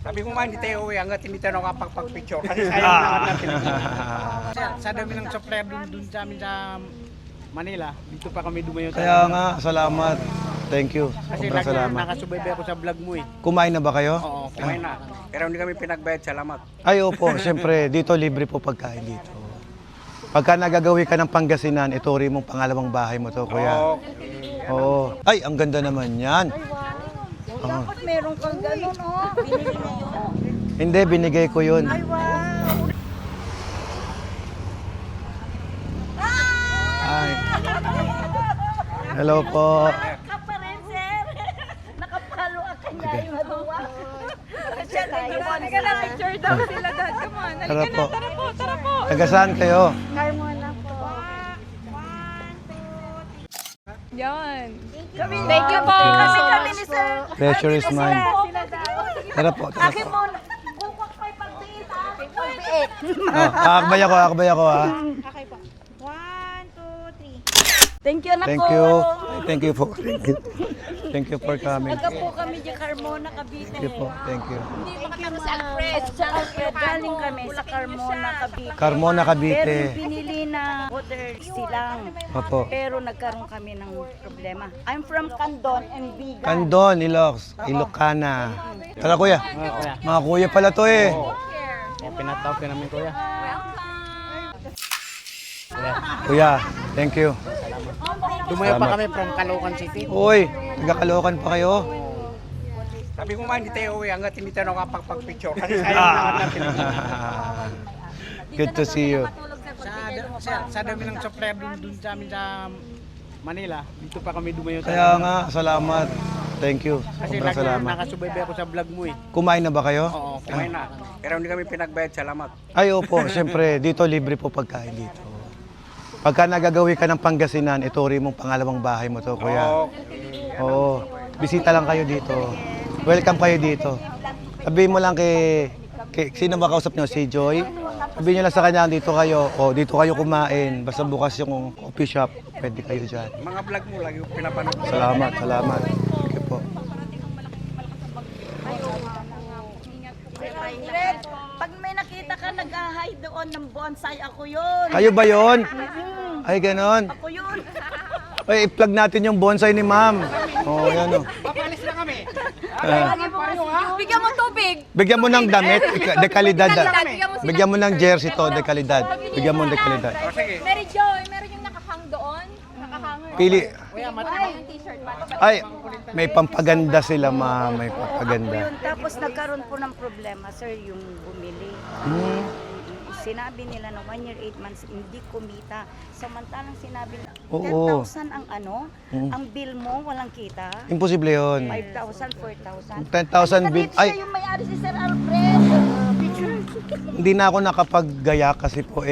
Sabi ko nga, hindi tayo uwi hanggat hindi tayo nakapagpag-picture. Kasi sayang naman natin. Sa dami ng supplier dun sa amin sa Manila, dito pa kami dumayo. Kaya nga, salamat. Thank you. Kasi Sobrang lagi salamat. nakasubaybay ako sa vlog mo eh. Kumain na ba kayo? Oo, kumain na. Pero hindi kami pinagbayad, salamat. Ay, opo. Siyempre, dito libre po pagkain dito. Pagka nagagawi ka ng Pangasinan, ituri mong pangalawang bahay mo to, kuya. Oo. Ay, ang ganda naman yan. Dapat meron kang ganun, oh. Binili mo yun. Hindi, binigay ko yun. Ay, wow. Ay. Hello po. Ka pa rin, sir. Nakapalo ka kanya yung haluwa. Siya, Halika na, picture daw sila dad. Come on, Tara halika po. na, tara po, tara po. Taga saan kayo? Carmona po. Yan. Thank you po. Kasi kami ni sir. Pleasure is mine. Sila daw. Tara po. Tara Akin po. mo, kukwak pa yung pagtiis, akin po yung biit. Akbay ako ha. Okay po. 1, 2, 3. Thank you, anak Thank ko. you. Thank you po. Thank you for coming. Taga po kami di Carmona, Cavite. Thank you po. Thank you. At sa Alfred, galing kami sa Carmona, Cavite. Carmona, Pero Cavite. yung pinili na water silang. Opo. Pero nagkaroon kami ng problema. I'm from Candon and Bigan. Candon, Ilocana. Tara kuya. Mga kuya pala to eh. Pinatawag ka namin, kuya. Kuya, thank you. Dumayo pa Salamat. kami from Caloocan City. Uy, nagkakalokan pa kayo? Sabi ko nga, hindi tayo uwi hanggat hindi tayo nakapagpag-picture. Kasi sayang naman natin. Good to see you. Sa dami ng supplier dun sa amin sa Manila, dito pa kami dumayo. Kaya nga, salamat. Thank you. Kasi Sobrang lagi salamat. nakasubaybay ako sa vlog mo eh. Kumain na ba kayo? Oo, kumain na. Pero hindi kami pinagbayad, salamat. Ay, opo. Siyempre, dito libre po pagkain dito. Pagka nagagawi ka ng Pangasinan, ituri mong pangalawang bahay mo to, kuya. Oo. Bisita lang kayo dito. Welcome kayo dito. Sabihin mo lang kay sino ba kausap nyo? Si Joy? Sabihin nyo lang sa kanya, dito kayo. O, dito kayo kumain. Basta bukas yung coffee shop. Pwede kayo dyan. Mga vlog mo lagi pinapanood ko. Salamat, salamat. Thank you po. Fred, pag may nakita ka nag-ahay doon ng bonsai, ako yun. Kayo ba yon? Ay, ganon. Ako yun. Ay, i-plug natin yung bonsai ni ma'am. Oo, yan o. Papalis na kami. Bigyan mo tubig. Bigyan mo ng damit, dekalidad. Bigyan mo sila. Bigyan mo ng jersey to, dekalidad. Bigyan mo ng dekalidad. O sige. Mary Joy, meron yung nakahang doon. Nakahang. Pili. Yung t-shirt pa. Ay, may pampaganda sila, ma'am. May Ako pampaganda. yun. Tapos nagkaroon po ng problema, sir, yung bumili. Hmm. Sinabi nila na 1 year, 8 months, hindi kumita. Samantalang sinabi na Oo. 10,000 ang ano, ang bill mo, walang kita. Imposible yun. 5,000, 4,000. 10,000 bill. Ay, Ay, yung may-ari si Sir Alfred. hindi na ako nakapaggaya kasi po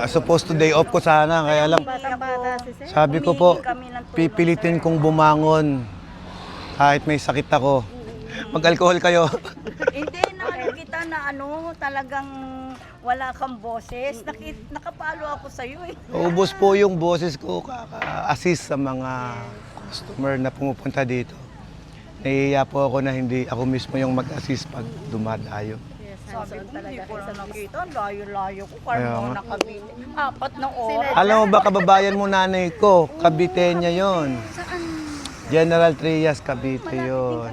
supposed to day off ko sana. Kaya lang, Batang-bata si Sir. sabi ko po, Humingi kami ng tulong. pipilitin kong bumangon kahit may sakit ako. Mag-alcohol kayo. Hindi na ano kita na ano, talagang wala kang boses. Nakapalo ako sa iyo eh. Ubus po yung boses ko kaka-assist sa mga customer na pumupunta dito. Nahihiya po ako na hindi ako mismo yung mag-assist pag dumadayo. Sabi ko, hindi ko na nakita. Ang layo-layo ko. Kaya Carmona, nga. Cavite. 4 na oras. Alam mo ba, kababayan mo nanay ko, Cavite niya yon. General Trias, Cavite yon.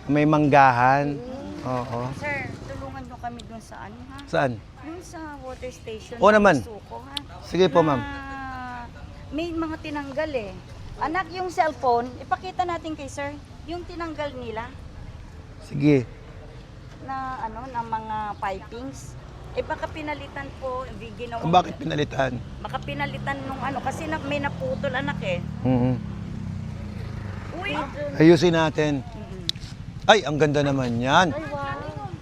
May manggahan. Oo. Sir, tulungan nyo kami dun sa ano ha? Saan? Dun sa water station. Oo ng naman. Suko, ha? Sige po, ma'am. Na may mga tinanggal eh. Anak, yung cellphone, ipakita natin kay sir. Yung tinanggal nila Sige. na ano, na mga pipings. Eh baka pinalitan po, ginawa. Bakit pinalitan? Baka pinalitan nung ano, kasi may naputol anak eh. Mhm. Uy! Ayusin natin. Ay, ang ganda naman yan.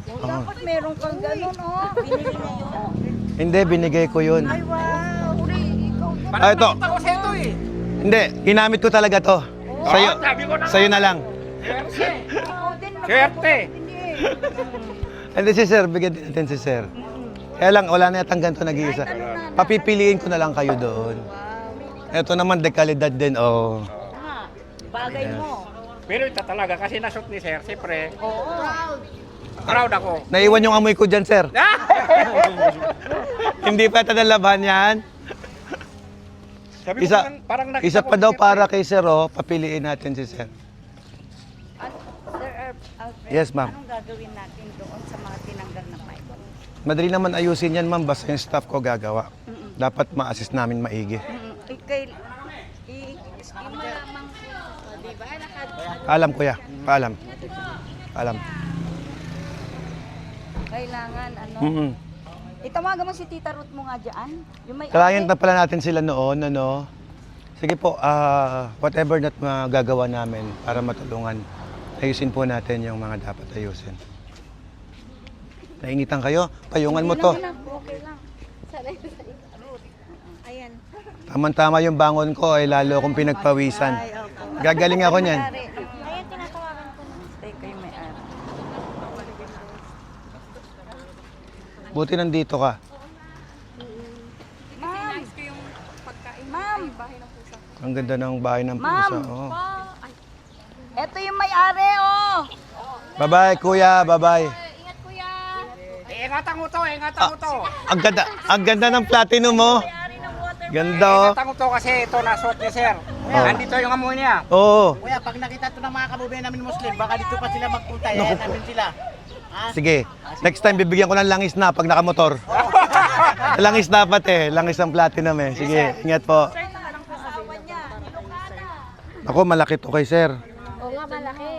Dapat meron kang ganun, oh. Binili mo yun. Hindi, binigay ko yun. Ay, wow! Uri, ikaw. Ah, ito. Ako sa ito eh. Hindi, ginamit ko talaga to. Sa'yo, sabi ko na. sa'yo na lang. Ikaw din. Swerte. Hindi si sir, bigyan din natin si sir. Kaya lang, wala na yatang ganito nag-iisa. Papipiliin ko na lang kayo doon. Ito naman, dekalidad din, oh. Ha, bagay mo. Pero ito talaga, kasi nasot ni sir, siyempre, proud ako. Naiwan yung amoy ko dyan, sir. Hindi pa ito nalaban yan. Sabi ko, Isa, nakita isa ko pa daw si sir, para kay sir, oh. Papiliin natin si sir. Sir Alfred, Yes, ma'am. anong gagawin natin doon sa mga tinanggal na pipe? Madali naman ayusin yan, ma'am. Basta yung staff ko gagawa. Dapat ma-assist namin maigi. Paalam, kuya. Paalam. Paalam. Kailangan, ano, Mm-mm. itawagan mo si Tita Ruth mo nga dyan. Yung may Client na pala natin sila noon, ano. Sige po, whatever na magagawa namin para matulungan, ayusin po natin yung mga dapat ayusin. Nainitan kayo? Payungan mo to. Okay lang. Ayan. Tama-tama yung bangon ko ay lalo akong pinagpawisan. Gagaling ako niyan. Ayan, tinatawagan ko na. Stay kayo may ari. Buti nandito ka. Ma'am! Nice ko yung pagkain. Ma'am! Bahay ng pusa. Ang ganda ng bahay ng Ma'am! pusa. Oh. Ay, Ito yung may-ari, oh! Bye-bye, kuya. Bye-bye. ingat kuya. ingatan mo to, ingatan mo to. Ang ganda ng platinum mo. May-ari ng water. Ganda, oh. Ingatan mo to kasi ito nasot ni sir. Nandito yung amoy niya. Oo. Kuya, pag nakita to ng mga kababayan namin Muslim, baka dito pa sila magpunta. Yan namin sila. Sige. Next time, bibigyan ko ng langis na pag nakamotor. Langis dapat eh. Langis ang platinum eh. Sige, ingat po. Asawa niya, Ilocana. Ako, malaki to kay sir. Oo nga, malaki.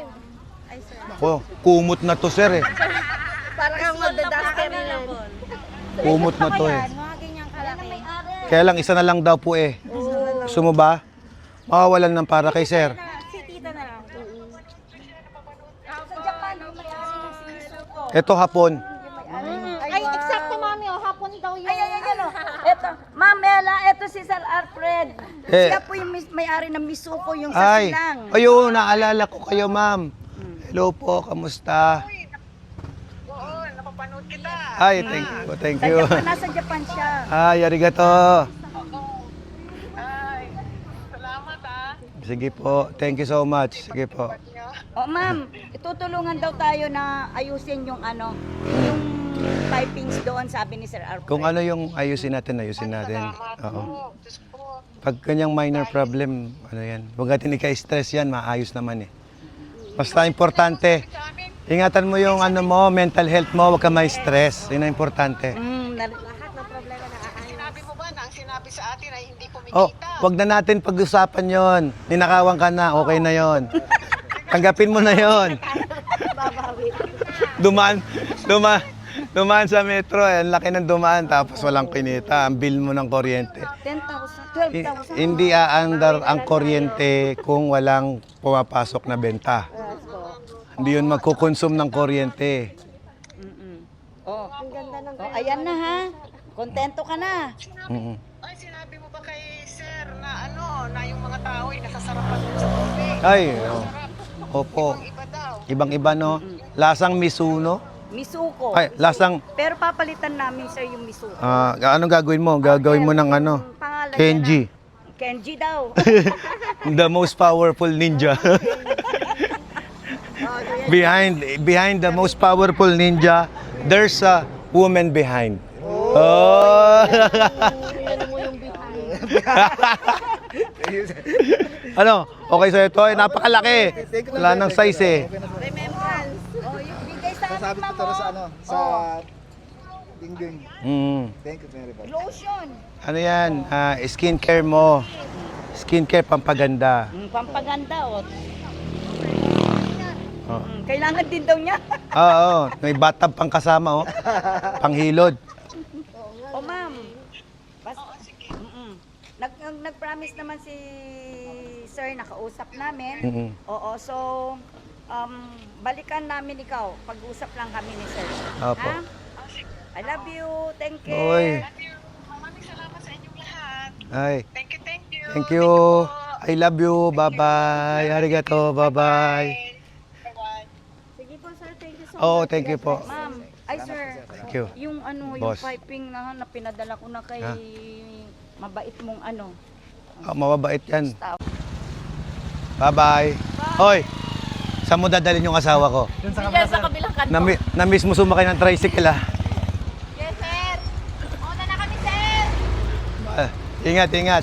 Ako, kumot na to sir eh. Parang magda-duster na. Kumot na to eh. Mga ganyang kalaki. May-ari. Kaya lang, isa na lang daw po eh. Gusto mo ba? Mawawalan ng para kay sir. Si Tita na lang. Sa Japan, may-ari ng sinisuko. Ito hapon. Ay, eksakto mami, oh, hapon daw yun. Ay, ano. Ito, Ma'am Ella, ito si Sir Alfred. Eh. Siya po yung may-ari ng Misuko, yung sa Ay, Silang. ayun, naalala ko kayo ma'am. Hello po, kamusta? Oo, napapanood kita. Ay, thank you, thank Sa you. Japan, nasa Japan siya. Ay, arigato. Ay, salamat ah. Sige po, thank you so much. Sige po. O ma'am, itutulungan daw tayo na ayusin yung ano, yung pipings doon, sabi ni Sir Alfred. Kung ano yung ayusin natin. Oo. Pag kanyang minor problem, ano yan, huwag natin ika-stress yan, maayos naman eh. Basta importante, ingatan mo yung ano mo, mental health mo, huwag ka may stress. Yun ang importante. Lahat ng problema na Sinabi mo ba na ang sinabi sa atin ay hindi kumikita? Oh, wag na natin pag-usapan yon. Ninakawan ka na, okay na yon. Tanggapin mo na yon. Dumaan sa metro, ang laki ng dumaan, tapos walang kinita. Ang bill mo ng kuryente. 10,000, 12,000. Hindi aandar ang kuryente kung walang pumapasok na benta. Hindi yun magkukonsume ng kuryente. Oh, ayan na ha. Kontento ka na. Mm-mm. Ay, sinabi mo ba kay sir na ano, na yung mga tao ay nasasarapan dun sa tubig? Ay, opo. Iba daw. Ibang-iba, no? Lasang Misuno. Misuko. Ay, lasang, Pero papalitan namin sir yung Misuko. anong gagawin mo? Gagawin mo ng ano? Yung pangalan Kenji. niya na- Kenji daw. The most powerful ninja. behind the most powerful ninja, there's a woman behind. Oh. Ano? Okay sa ito? Napakalaki. Wala nang size eh. Remembrance. Oh, yung bigay sa amin, Sabi ko ma'am. to sa oh. ano, sa dingding. Mm. Thank you very much. Lotion. Ano yan? Skincare mo. Skincare pampaganda. Pampaganda, oh. Oh. Kailangan din daw niya. Oo, may bathtub pang kasama, oh. Panghilod. O ma'am. Nag-promise naman si sir, nakausap namin. Mm-mm. Oo, so balikan namin ikaw. Pag-usap lang kami ni sir. Opo. Ha? I love you. Thank you. Oy. Maraming salamat sa inyong lahat. Ay. Thank you, thank you. Thank you. I love you. Bye-bye. Arigato. Bye-bye. Bye-bye. Sige po sir, thank you so Oh, much. thank you po. Ma'am, ay sir, Thank you. yung ano, Boss. yung piping na pinadala ko na kay Ha? mabait mong ano. Mababait yan. Staff. Bye-bye. Hoy, Saan mo dadalhin yung asawa ko? Diyan sa kabilang kanto. Na-miss mo sumakay ng tricycle, ah. Yes, sir. Mauna na kami, sir. Ingat, ingat.